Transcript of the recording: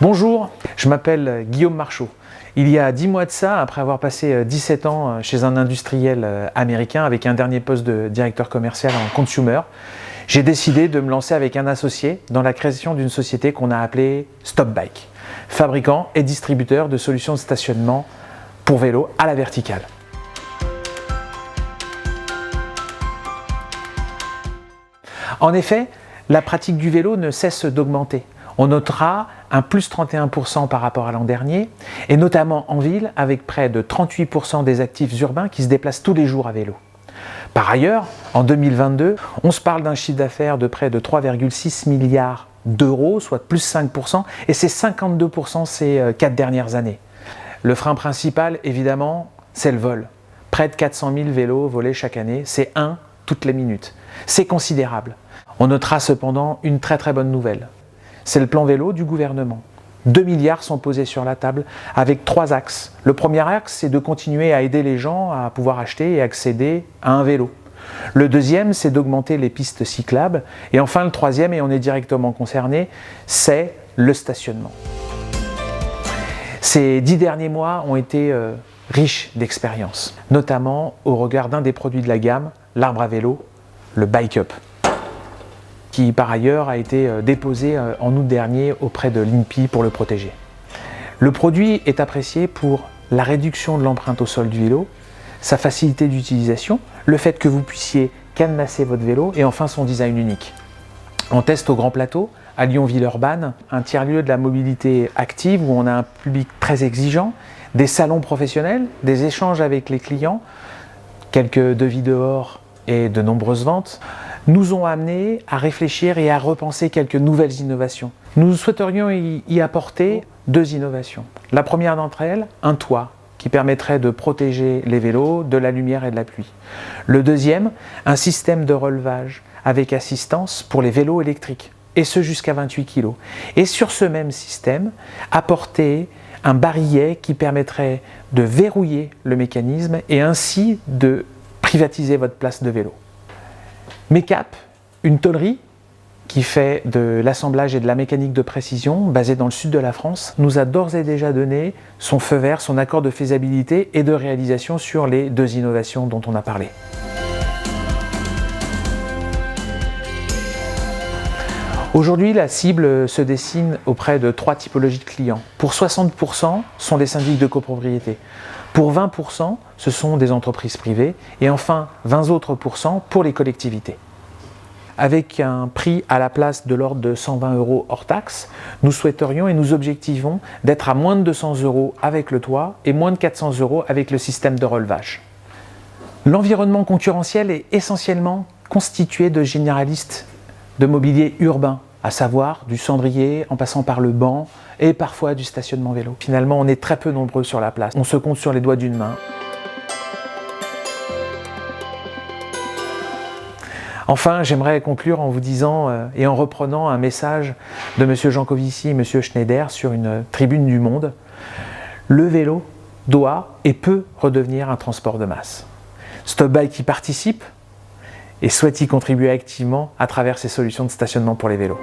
Bonjour, je m'appelle Guillaume Marchaud. Il y a 10 mois de ça, après avoir passé 17 ans chez un industriel américain avec un dernier poste de directeur commercial en consumer, j'ai décidé de me lancer avec un associé dans la création d'une société qu'on a appelée StopBike, fabricant et distributeur de solutions de stationnement pour vélo à la verticale. En effet, la pratique du vélo ne cesse d'augmenter. On notera un plus 31% par rapport à l'an dernier, et notamment en ville, avec près de 38% des actifs urbains qui se déplacent tous les jours à vélo. Par ailleurs, en 2022, on se parle d'un chiffre d'affaires de près de 3,6 milliards d'euros, soit plus 5%, et c'est 52% ces 4 dernières années. Le frein principal, évidemment, c'est le vol. Près de 400 000 vélos volés chaque année, c'est un toutes les minutes. C'est considérable. On notera cependant une très bonne nouvelle. C'est le plan vélo du gouvernement. 2 milliards sont posés sur la table avec 3 axes. Le premier axe, c'est de continuer à aider les gens à pouvoir acheter et accéder à un vélo. Le deuxième, c'est d'augmenter les pistes cyclables. Et enfin, le troisième, et on est directement concerné, c'est le stationnement. Ces 10 derniers mois ont été riches d'expériences, notamment au regard d'un des produits de la gamme, l'arbre à vélo, le Bike Up, qui par ailleurs a été déposé en août dernier auprès de l'INPI pour le protéger. Le produit est apprécié pour la réduction de l'empreinte au sol du vélo, sa facilité d'utilisation, le fait que vous puissiez cadenasser votre vélo et enfin son design unique. En test au Grand Plateau, à Lyon-Villeurbanne, un tiers-lieu de la mobilité active où on a un public très exigeant, des salons professionnels, des échanges avec les clients, quelques devis dehors et de nombreuses ventes, nous ont amené à réfléchir et à repenser quelques nouvelles innovations. Nous souhaiterions y apporter 2 innovations. La première d'entre elles, un toit qui permettrait de protéger les vélos de la lumière et de la pluie. Le deuxième, un système de relevage avec assistance pour les vélos électriques, et ce jusqu'à 28 kg. Et sur ce même système, apporter un barillet qui permettrait de verrouiller le mécanisme et ainsi de privatiser votre place de vélo. Mecap, une tôlerie qui fait de l'assemblage et de la mécanique de précision basée dans le sud de la France, nous a d'ores et déjà donné son feu vert, son accord de faisabilité et de réalisation sur les 2 innovations dont on a parlé. Aujourd'hui, la cible se dessine auprès de 3 typologies de clients. Pour 60%, ce sont des syndics de copropriété. Pour 20%, ce sont des entreprises privées. Et enfin, 20 autres % pour les collectivités. Avec un prix à la place de l'ordre de 120 € hors taxe, nous souhaiterions et nous objectivons d'être à moins de 200 € avec le toit et moins de 400 € avec le système de relevage. L'environnement concurrentiel est essentiellement constitué de généralistes de mobilier urbain, à savoir du cendrier en passant par le banc et parfois du stationnement vélo. Finalement, on est très peu nombreux sur la place. On se compte sur les doigts d'une main. Enfin, j'aimerais conclure en vous disant et en reprenant un message de M. Jancovici et M. Schneider sur une tribune du Monde. Le vélo doit et peut redevenir un transport de masse. StopBike y participe et souhaite y contribuer activement à travers ses solutions de stationnement pour les vélos.